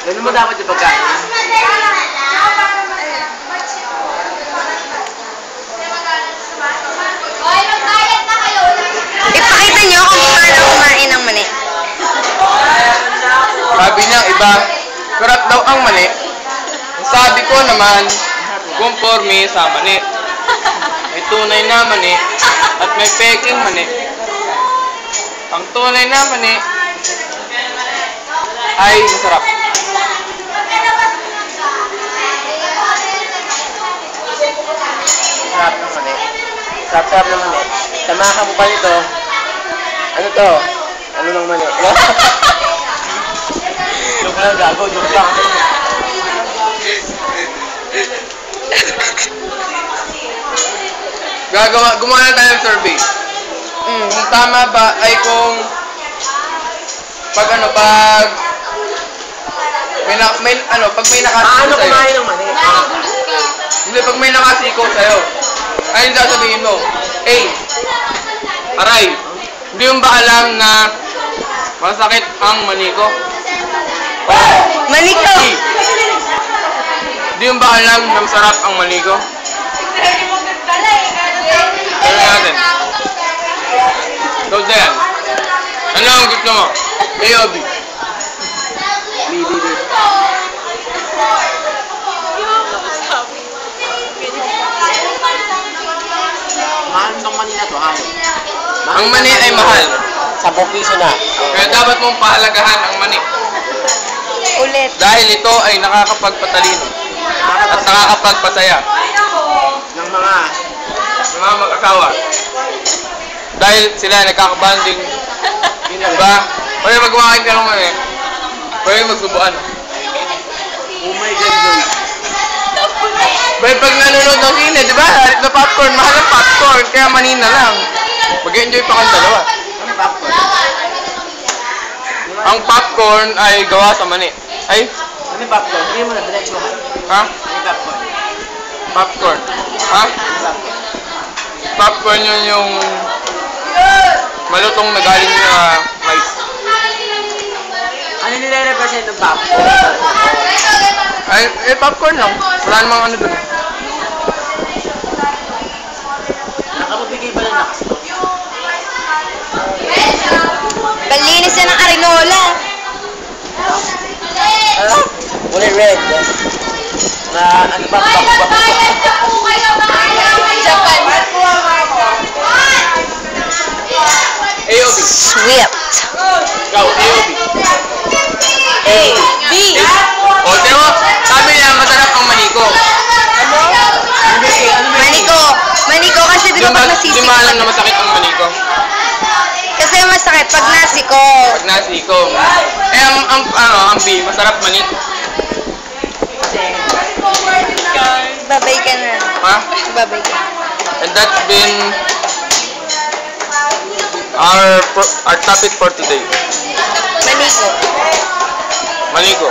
Ganun mo dapat yung pagkain. Ipakita nyo kung paano kumain ng mani. Sabi niya iba, sarap daw ang mani. Sabi ko naman, conforme sa mani. May tunay na mani at may peking mani. Ang tunay na mani ay masarap. Sarap ng mani. Sarap ng mani. Samahan mo pa nito. Ano to? Ano ng mani? Joke lang, gago. Joke lang. Gumawa na tayo ng survey. Kung tama ba ay kung pag may nakasiko sa'yo. Kumain ng mani? Hindi, pag may nakasiko sa'yo, ay hindi sasabihin mo, aray, hindi mo ba alam na masakit ang mani ko? Mani ko! Hindi mo ba alam na masarap ang mani ko? Ano natin? Go then. Ano ang gusto mo? A o B? B. Mahal ng mani na to, hayo. Ang mani ay mahal. 10 piso na. Kaya dapat mong pahalagahan ang mani. Ulit. Dahil ito ay nakakapagpatalino at nakakapagpasaya Ng mga ng mga mag-asawa. Dahil sila nagkakabanding. Diba? Pwede magkumain ka ng mani. Pwede magsubuan. oh my God, guys. Pwede pag nanonood ng sine, diba? Halit na popcorn. Mahal ang popcorn. Kaya mani na lang. Mag-enjoy pa kang dalawa. Ano popcorn? Ang popcorn ay gawa sa mani. Ay? Ano popcorn? Hindi mo na, direct mo. Ha? Ano popcorn? Popcorn. Ha? Popcorn yun yung malutong na galing na mais. Ano nire-represent ng popcorn? Ay, popcorn lang. Wala namang ano dun. Nakapabigay ba ng lakas to? Palinis yan ng arinola. Ano? Kulay red. Na ano ba? Japan. A o B? Sweet. Ikaw, A o B? A. B. O, diba? Sabi niya, masarap ang mani ko. Mani ko. Mani ko kasi di ba pag Hindi nasisiko? mo alam na masakit ang mani ko. Kasi masakit pag nasiko. Pag nasiko. Eh, ang B, masarap mani. Babay ka na. Ha? Babay ka. And that's been our topic for today. Mani ko. Mani ko.